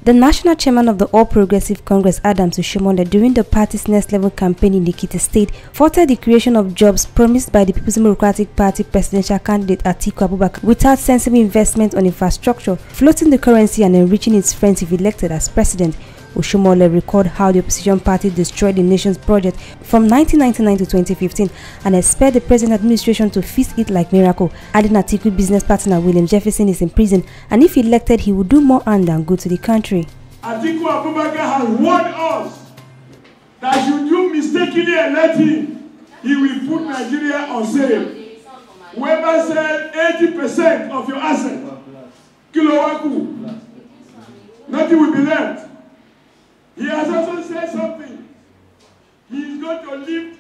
The national chairman of the All Progressive Congress, Adams Oshiomhole, during the party's next-level campaign in Ekiti State, faulted the creation of jobs promised by the People's Democratic Party presidential candidate Atiku Abubakar without sensible investment on infrastructure, floating the currency and enriching its friends if elected as president. Oshiomhole recalled how the opposition party destroyed the nation's budget from 1999 to 2015 and expect the present administration to fix it like miracle, adding Atiku business partner William Jefferson is in prison and if elected he will do more harm than good to the country. Atiku Abubakar has warned us that should you mistakenly elect him, he will put Nigeria on sale. Whoever said 80% of your assets, Kilowaku, nothing will be left. He has also said something. He is going to lift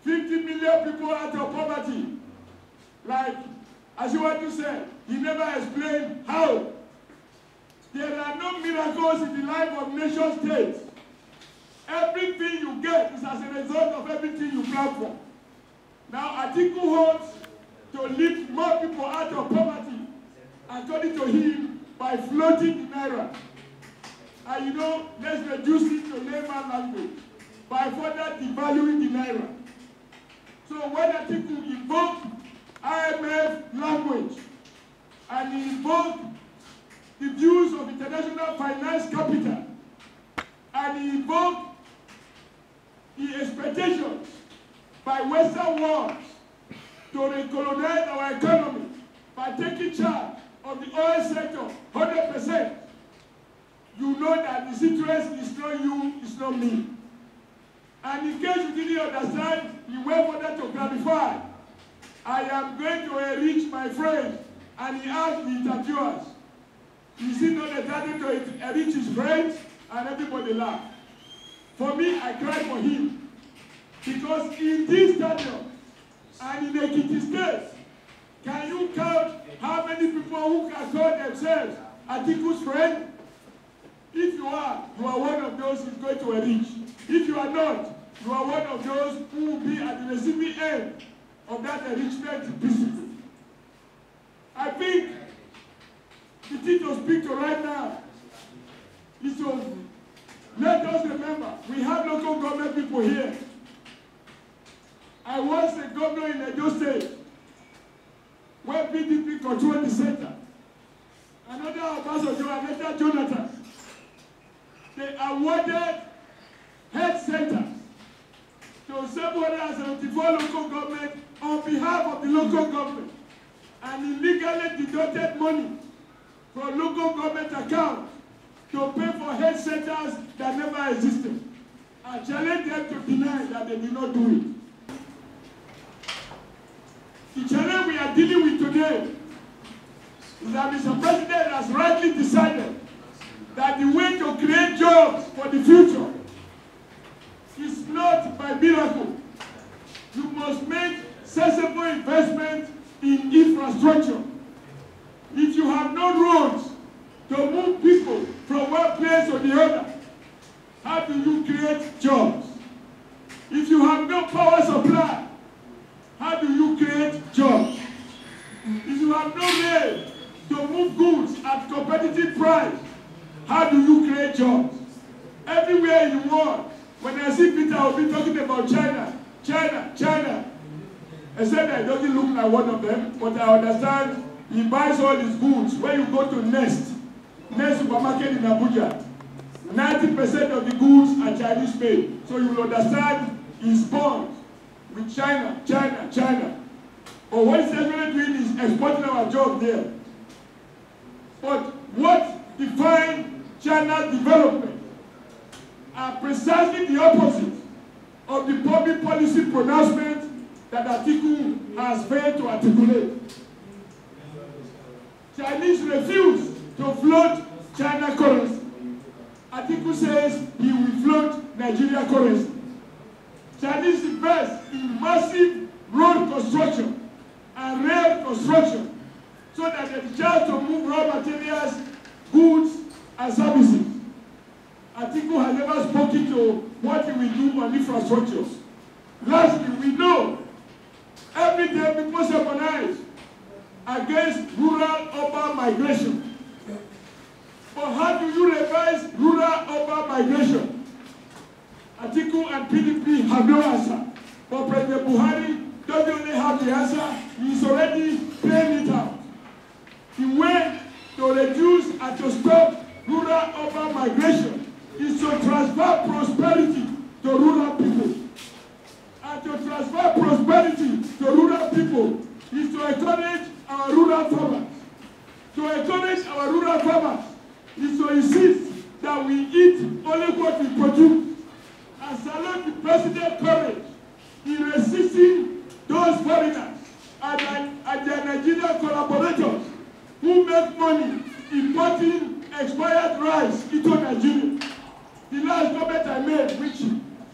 50 million people out of poverty. Like, as you want to say, he never explained how. There are no miracles in the life of nation states. Everything you get is as a result of everything you plan for. Now, Atiku hopes to lift more people out of poverty, according to him, by floating the naira. And you know, let's reduce it to layman language by further devaluing the naira. So when Atiku invoked IMF language and he invoked the views of international finance capital and he invoked the expectations by Western world to recolonize our economy by taking charge of the oil sector 100%, you know that his interest is not you, it's not me. And in case you didn't understand, he went further to clarify. I am going to enrich my friends. And he asked the interviewers, is he not entitled to enrich his friends? And everybody laughed. For me, I cried for him. Because in this stadium and in Ekiti State, can you count how many people who can call themselves Atiku's friend? If you are one of those who is going to enrich. If you are not, you are one of those who will be at the receiving end of that enrichment principle. I think the thing to speak to right now is to let us remember we have local government people here. I was a governor in Edo State where PDP controlled the center. Another Obasanjo, Jonathan. They awarded health centers to 774 local government on behalf of the local government and illegally deducted money from local government accounts to pay for health centers that never existed. I challenge them to deny that they did not do it. The challenge we are dealing with today is that Mr. President has rightly decided that the way to create jobs for the future is not by miracle. You must make sensible investment in infrastructure. If you have no roads to move people from one place to the other, how do you create jobs? If you have no power supply, how do you create jobs? If you have no way to move goods at competitive price, how do you create jobs? Everywhere in the world, when I see Peter, I'll be talking about China, China, China. Except that it doesn't look like one of them, but I understand he buys all his goods. When you go to Nest supermarket in Abuja, 90% of the goods are Chinese made. So you will understand he's born with China, China, China. But what he's actually doing is exporting our job there. But what defines China's development are precisely the opposite of the public policy pronouncement that Atiku has failed to articulate. Chinese refuse to float China currency. Atiku says he will float Nigeria currency. Chinese invest in massive road construction and rail construction so that there is a chance to move raw materials, goods, and services. Atiku has never spoken to what he will do on infrastructures. Lastly, we know every day people sermonize against rural-urban migration. But how do you revise rural-urban migration? Atiku and PDP have no answer. But President Buhari doesn't only have the answer, he's already playing it out. The way to reduce and to stop rural-urban migration is to transfer prosperity to rural people. And to transfer prosperity to rural people is to encourage our rural farmers. To encourage our rural farmers is to insist that we eat only what we produce. And salute the president's courage in resisting those foreigners and their Nigerian collaborators who make money importing expired rice into Nigeria. The last comment I made, which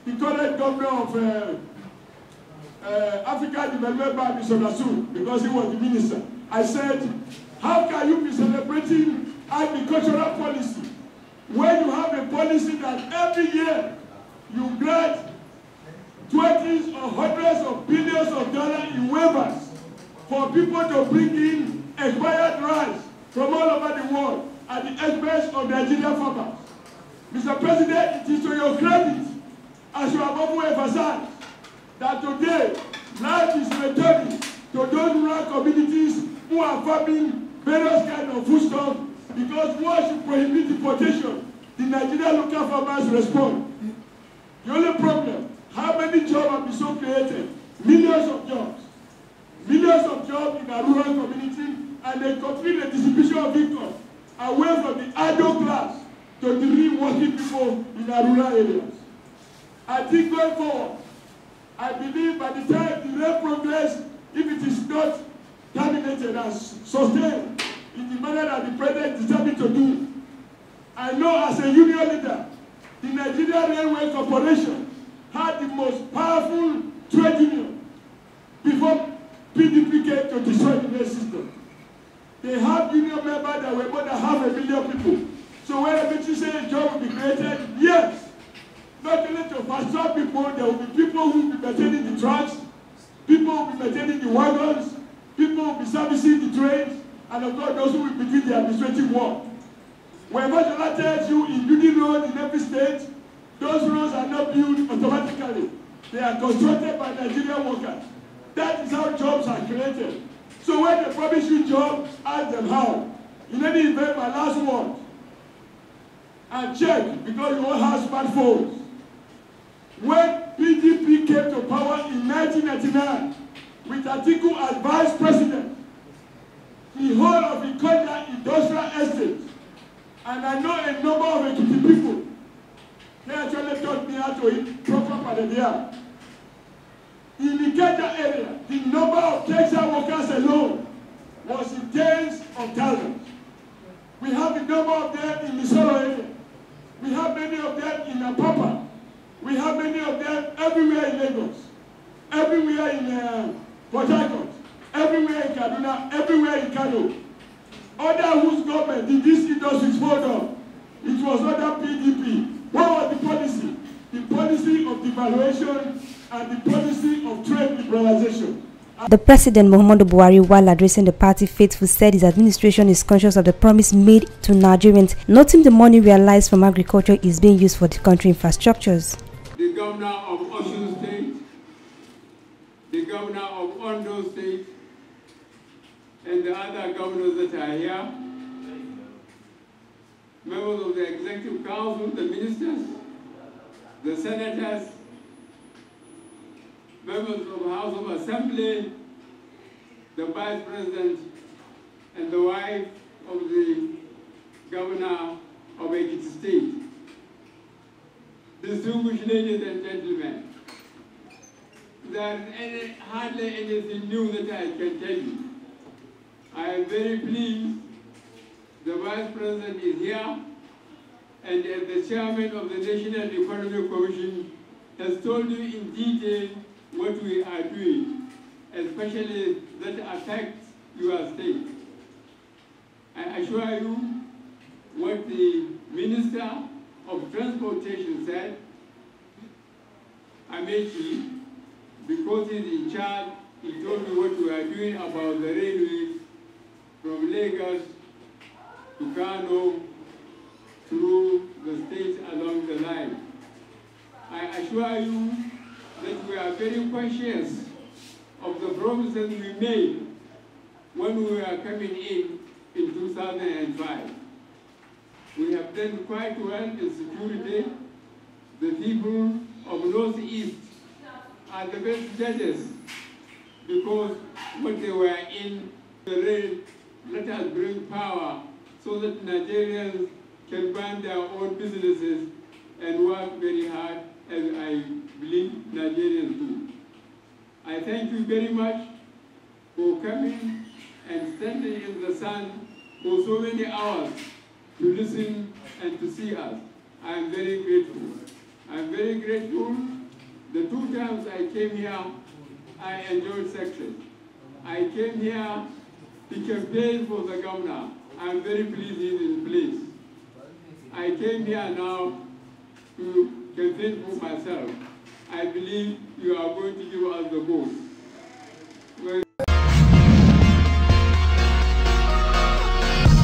the current governor of African Development Bank misunderstood because he was the minister. I said, how can you be celebrating agricultural policy when you have a policy that every year you grant 20s or hundreds of billions of dollars in waivers for people to bring in expired rice from all over the world at the expense of Nigerian farmers? Mr. President, it is to your credit, as you have often emphasized, that today life is returning to those rural communities who are farming various kinds of foodstuffs, because once you prohibit deportation, the Nigerian local farmers respond. The only problem, how many jobs have been so created? Millions of jobs. Millions of jobs in a rural community, and they complete the distribution of income away from the idle class to the real working people in our rural areas. I think going forward, I believe by the time the rail progress, if it is not terminated and sustained in the manner that the president is determined to do, I know as a union leader, the Nigerian Railway Corporation had the most powerful trade union before PDP came to destroy the rail system. They have union members that were more than 500,000 people. So when everything say a job will be created, yes. Not only to fast-track people, there will be people who will be maintaining the tracks, people who will be maintaining the wagons, people who will be servicing the trains, and of course those who will be doing the administrative work. When Majola tells you in building roads in every state, those roads are not built automatically. They are constructed by Nigerian workers. That is how jobs are created. So when they promise you jobs, ask them how. In any event, my last word, and check, because you all have smartphones. When PDP came to power in 1999, with Atiku as vice president, the whole of the Ikoja industrial estate, and I know a number of Ekiti people, they actually taught me how to eat proper padelia. In the Ikeja area, the number of textile workers alone was in tens of thousands. We have a number of them in the Soro area. We have many of them in Apapa. We have many of them everywhere in Lagos, everywhere in Port Harcourt, everywhere in Kaduna, everywhere in Kano. Other whose government did these industries hold up? It was other PDP. What was the policy? The policy of devaluation and the policy of trade liberalization. The President Muhammadu Buhari, while addressing the party faithful, said his administration is conscious of the promise made to Nigerians, noting the money realized from agriculture is being used for the country infrastructures. The governor of Osun State, the governor of Ondo State, and the other governors that are here, members of the Executive Council, the ministers, the senators, members of the House of Assembly, the Vice President, and the wife of the Governor of Ekiti State. Distinguished ladies and gentlemen, there is hardly anything new that I can tell you. I am very pleased the Vice President is here, and as the Chairman of the National Economic Commission has told you in detail what we are doing, especially that affects your state. I assure you what the Minister of Transportation said, Amechi, because he's in charge, he told me what we are doing about the railways from Lagos to Kano through the states along the line. I assure you that we are very conscious of the promises we made when we were coming in 2005. We have done quite well in security. The people of Northeast are the best judges because when they were in the rain, let us bring power so that Nigerians can run their own businesses and work very hard, as I believe Nigerians do. I thank you very much for coming and standing in the sun for so many hours to listen and to see us. I am very grateful. I am very grateful. The 2 times I came here, I enjoyed success. I came here to campaign for the governor. I am very pleased he is in place. I came here now to campaign for myself. I believe you are going to give us the vote.